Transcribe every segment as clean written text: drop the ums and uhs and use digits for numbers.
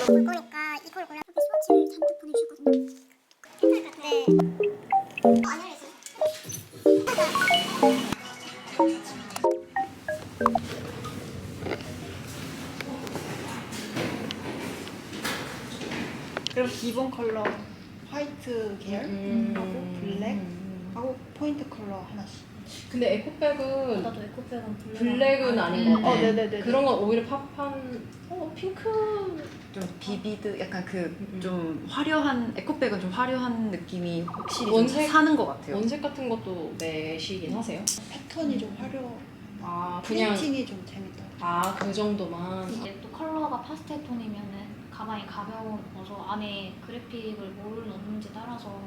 볼 거니까 이걸 골라. 이렇게 스워치를 잔뜩 보내주셨거든요. 옛날 같은데. 안 열렸어요. 그럼 기본 컬러 화이트 계열하고 블랙하고 포인트 컬러 하나씩. 근데 에코백은 나도 에코백은 블랙은 아닌 것 같아. 네네네. 그런 건 오히려 팝한 핑크. 좀 비비드 약간 그 좀 화려한 에코백은 좀 화려한 느낌이 확실히 원색? 좀 사는 것 같아요. 원색 같은 것도 내시긴 하세요? 패턴이 좀 화려. 아 그냥 프린팅이 좀 재밌더라고요. 그 정도만. 이제 또 컬러가 파스텔 톤이면은 가방이 가벼워서 안에 그래픽을 뭘 넣는지 따라서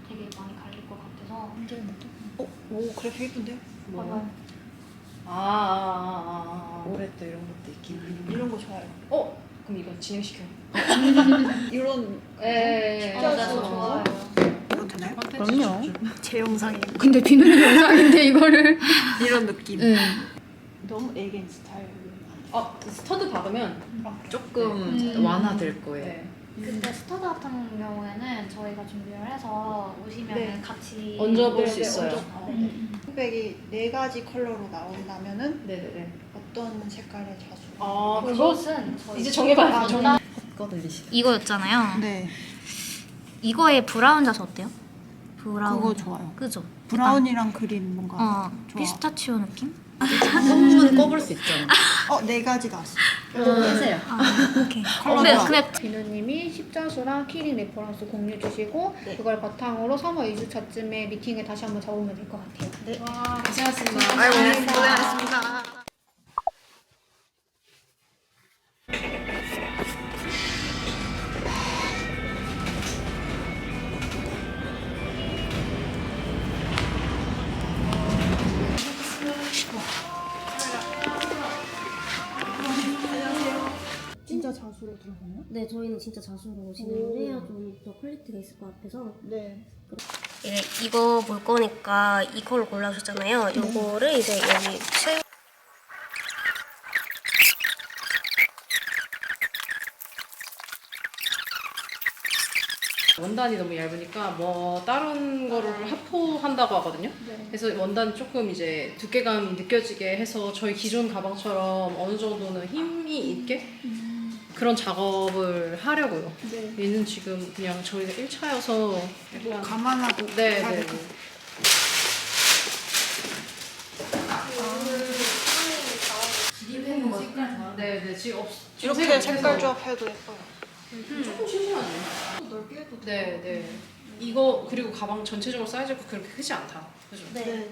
되게 많이 갈릴 것 같아서 오 그래픽 예쁜데요? 봐봐요. 올해 또 이런 것도 있긴 하네. 이런 거 좋아요. 그럼 이거 진행시켜. 이런 예. 나도 진짜 좋아요. 이건 되나요? 그럼요. 제 영상이 근데 비누 영상인데 이거를. 이런 느낌. 네. 너무 에겐 스타일. 스터드 받으면 조금 완화될 거예요. 네. 근데 스터드 같은 경우에는 저희가 준비를 해서 오시면 네. 같이 얹어볼 네, 수 네, 있어요. 백이 4가지 컬러로 나온다면은 네네네. 어떤 색깔의 자수? 그것은 저희 이제 정해봐야죠. 아, 정해. 꺼들리시다. 이거였잖아요. 네, 이거의 브라운 자수 어때요? 브라운. 그거 좋아요. 그죠? 브라운이랑 그린 뭔가 좋아. 피스타치오 느낌? 한번 꺼볼 수 있잖아. 4가지 나왔어. 해세요. 오케이. 컬러가. 근데 비누님이 십자수랑 키링 레퍼런스 공유 주시고 네. 그걸 바탕으로 3월 2주차쯤에 미팅을 다시 한번 잡으면 될 것 같아요. 네. 고생하셨습니다. 아이고, 고생하셨습니다. 진짜 자수로 들어가나요? 네, 저희는 진짜 자수로 진행을 해야 좀 더 퀄리티가 있을 것 같아서. 네. 이거 볼 거니까 이 컬러 골라주셨잖아요. 요거를 이제 여기 원단이 너무 얇으니까 뭐 다른 거를 합포한다고 하거든요. 그래서 원단이 조금 이제 두께감이 느껴지게 해서 저희 기존 가방처럼 어느 정도는 힘이 있게 그런 작업을 하려고요. 네. 얘는 지금 그냥 저희가 1차여서 뭐 감안하고 네, 네. 가득- 네, 지금 이렇게 색깔 조합해도 예뻐요. 조금 심심하네요. 넓게 해도 돼. 네, 네. 이거 그리고 가방 전체적으로 사이즈가 그렇게 크지 않다. 그죠? 네.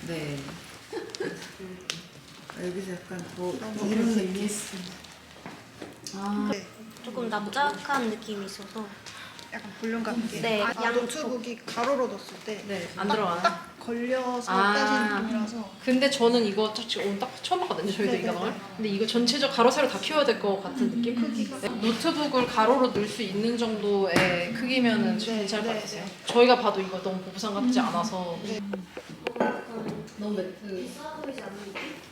네. 여기서 약간 뭐 이런 느낌. 네. 조금 납작한 느낌이 있어서 약간 볼륨감 있게. 네, 양 노트북이 가로로 뒀을 때 네, 안 들어가나? 걸려서 아. 따지는 느낌이라서. 근데 저는 이거 지금 오늘 딱 처음 봤거든요. 저희도 이 네, 가방을. 네, 네. 근데 이거 전체적 가로 세로 다 키워야 될 것 같은 느낌? 크기가. 네, 노트북을 가로로 넣을 수 있는 정도의 크기면은 네, 괜찮을 것 네, 같아요. 네. 저희가 봐도 이거 너무 보부상 같지 않아서. 네. 너무 매트. 싸 보이지 않는 느낌?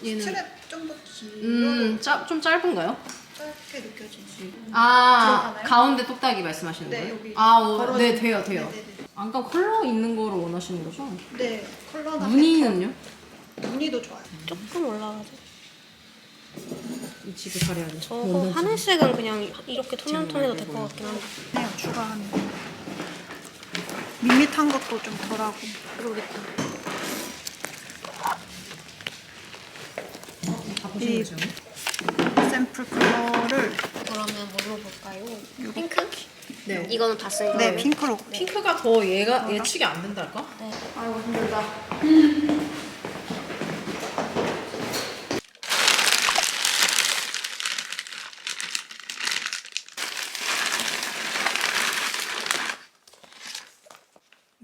얘는 스트랩 좀 더 길어도 좀 짧은가요? 짧게 느껴지지. 아, 가운데 똑딱이 말씀하시는 네, 거예요? 여기 네, 돼요, 돼요. 네네네. 아까 컬러 있는 거로 원하시는 거죠? 네, 컬러나 무늬는요? 패턴. 무늬도 좋아요. 조금 올라가죠. 이 집에 가려야 돼. 저거 하늘색은 그냥 이렇게 톤연톤해도 될 것 같긴 한데. 네, 추가하는 거. 밋밋한 것도 좀 덜하고. 그러겠다. 이 샘플 컬러를 그러면 뭘로 볼까요? 핑크? 네. 이거는 다 쓴 네, 거예요. 핑크로. 핑크가 더 예측이 안 된달까? 아이고 힘들다.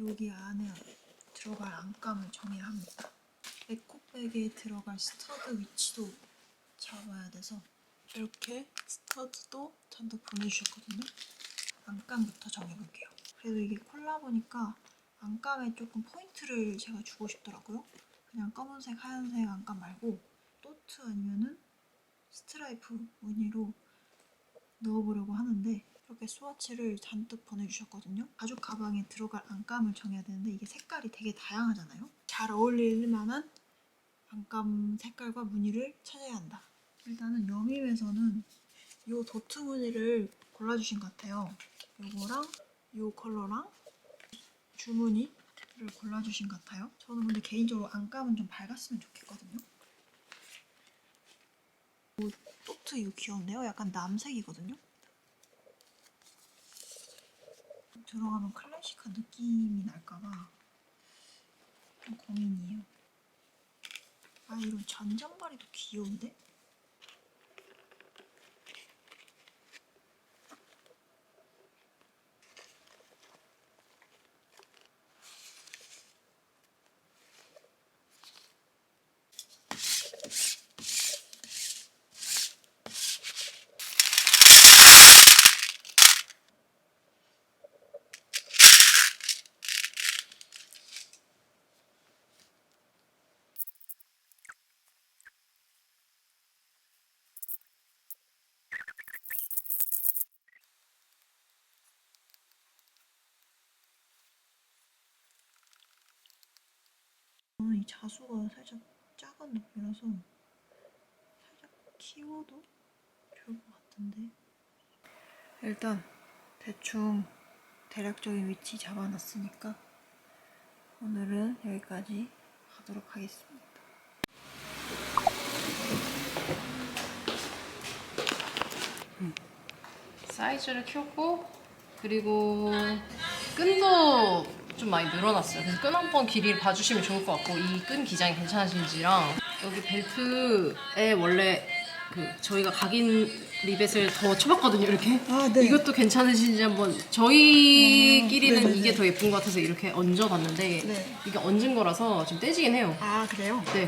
여기 안에 들어갈 안감을 정해야 합니다. 에코백에 들어갈 스터드 위치도 잡아야 돼서 이렇게 스터드도 잔뜩 보내주셨거든요. 안감부터 정해볼게요. 그래도 이게 콜라보니까 안감에 조금 포인트를 제가 주고 싶더라고요. 그냥 검은색, 하얀색 안감 말고 또트 토트 아니면은 스트라이프 무늬로 넣어보려고 하는데 이렇게 스와치를 잔뜩 보내주셨거든요. 가죽 가방에 들어갈 안감을 정해야 되는데 이게 색깔이 되게 다양하잖아요. 잘 어울릴 만한 안감 색깔과 무늬를 찾아야 한다. 일단은 여밈에서는 이 도트 무늬를 골라주신 것 같아요. 요거랑 요 컬러랑 주무늬를 골라주신 것 같아요. 저는 근데 개인적으로 안감은 좀 밝았으면 좋겠거든요. 이 도트 이거 귀여운데요? 약간 남색이거든요. 들어가면 클래식한 느낌이 날까봐 좀 고민이에요. 아, 이런 잔잔바리도 귀여운데? 저는 이 자수가 살짝 작은 느낌이라서 살짝 키워도 좋을 것 같은데. 일단 대충 대략적인 위치 잡아놨으니까 오늘은 여기까지 하도록 하겠습니다. 사이즈를 키웠고 그리고 끈도 좀 많이 늘어났어요. 그래서 끈 한 번 길이를 봐주시면 좋을 것 같고 이 끈 기장이 괜찮으신지랑 여기 벨트에 원래 그 저희가 각인 리벳을 더 쳐봤거든요. 이렇게 아, 네. 이것도 괜찮으신지 한번 저희끼리는 네네네. 이게 더 예쁜 것 같아서 이렇게 얹어봤는데 네. 이게 얹은 거라서 좀 떼지긴 해요. 아, 그래요? 네.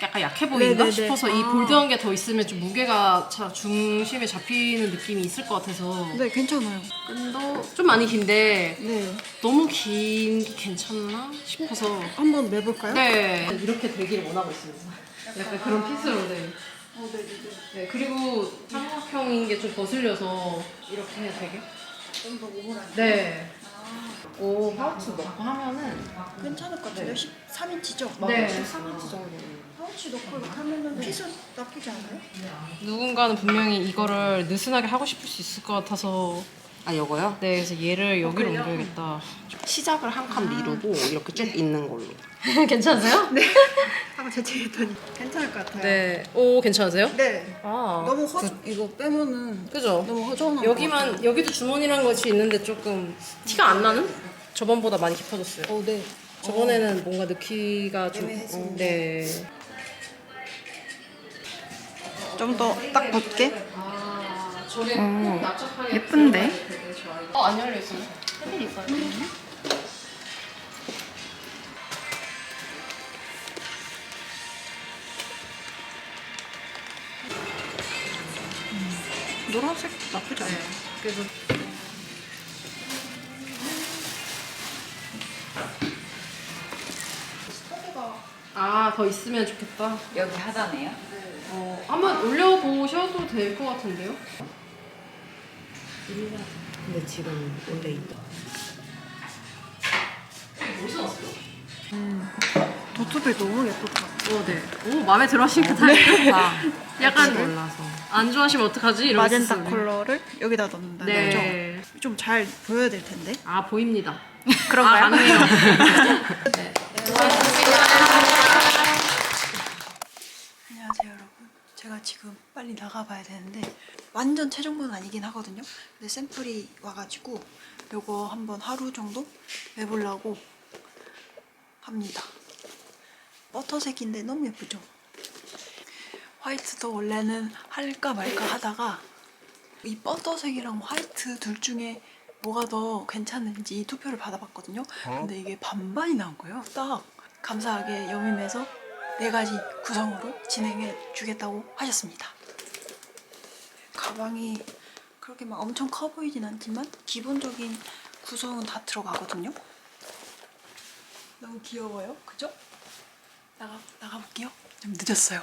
약간 약해 보인다 네네네. 싶어서 이 볼드한 게 더 있으면 좀 무게가 중심에 잡히는 느낌이 있을 것 같아서 네, 괜찮아요. 끈도 좀 많이 긴데 네. 너무 긴 게 괜찮나 싶어서 한번 매볼까요? 네 이렇게 되길 원하고 있습니다. 약간 그런 핏으로 네. 네 그리고 삼각형인 게 좀 거슬려서 이렇게 해도 되게 좀 더 오므라니. 네. 오 파우치 넣고 하면은 괜찮을 것 같아요. 13인치죠? 네. 13인치 정도. 파우치 넣고 이렇게 하면은 핏은 나쁘지 않아요? 누군가는 분명히 이거를 느슨하게 하고 싶을 수 있을 것 같아서 아, 요거요? 네 그래서 얘를 여기로 옮겨야겠다. 시작을 한 칸 미루고 이렇게 쭉 있는 걸로. 괜찮으세요? 네. 한번 재채기했더니 괜찮을 것 같아요. 네. 오 괜찮으세요? 네. 아 너무 이거 빼면은 그죠? 너무 허전한 것 여기만 같아요. 여기도 주머니라는 것이 있는데 조금 티가 안 나는? 저번보다 많이 깊어졌어요. 네. 저번에는 뭔가 넣기가 좀 애매했었는데. 네. 좀 더 딱 붙게? 아, 저게 납작하게 예쁜데? 들어가야 되게 좋아요. 안 열려 있어요. 노란색 나쁘지 않아요. 그래서 아, 더 있으면 좋겠다. 여기 하단에요? 한번 올려보셔도 될 것 같은데요? 근데 지금 원래 있다. 어디서 났어요? 도트백 너무 예쁠 것 같아요. 네. 오, 마음에 들어 하시니까 다행이다. 약간 몰라서. 안 좋아하시면 어떡하지? 이러고 마젠타 있었어요. 컬러를 여기다 넣는다는 네. 거죠? 좀 잘 보여야 될 텐데. 아, 보입니다. 그런가요? 아, 맞네요. 네. 안녕하세요 여러분. 제가 지금 빨리 나가봐야 되는데 완전 최종본은 아니긴 하거든요. 근데 샘플이 와가지고 요거 한번 하루 정도 매보려고 합니다. 버터색인데 너무 예쁘죠? 화이트도 원래는 할까 말까 하다가 이 버터색이랑 화이트 둘 중에 뭐가 더 괜찮은지 투표를 받아봤거든요. 근데 이게 반반이 나온 거예요. 딱 감사하게 여밈에서 4가지 구성으로 진행해 주겠다고 하셨습니다. 가방이 그렇게 막 엄청 커 보이진 않지만 기본적인 구성은 다 들어가거든요. 너무 귀여워요. 그죠? 나가볼게요. 좀 늦었어요.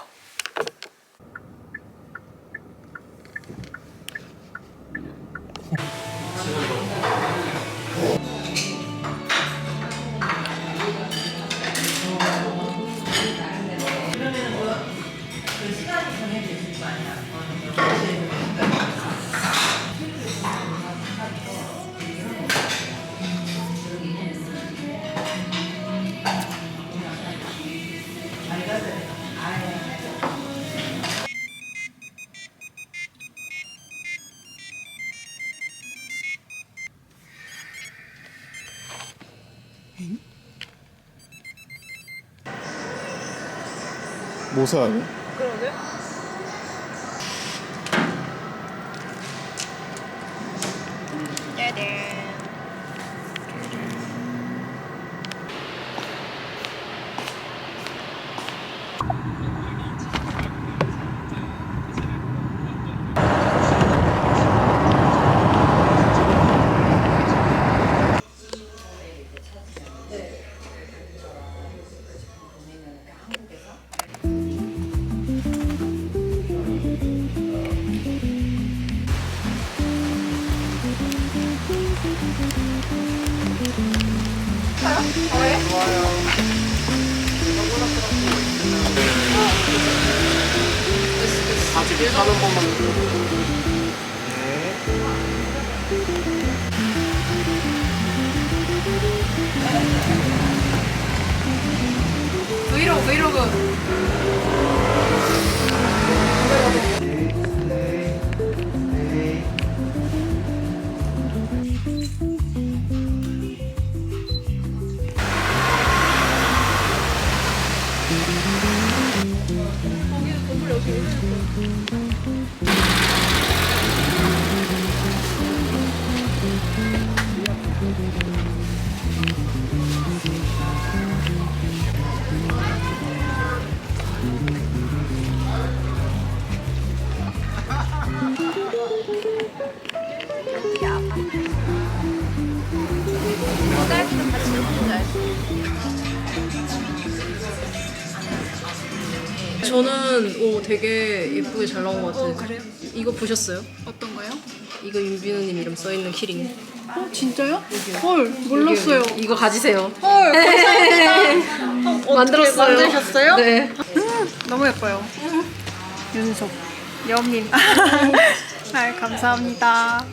뭐 사요? 아직 하는 것만. 브이로그. 저는 되게 예쁘게 잘 나온 것 같아요. 그래요? 이거 보셨어요? 어떤 거요? 이거 윤비누님 이름 써 있는 키링. 진짜요? 헐, 몰랐어요. 이거 가지세요. 헐, 감사합니다. 만들었어요. 만드셨어요? 네. 너무 예뻐요. 윤석, 여민. 아, 감사합니다.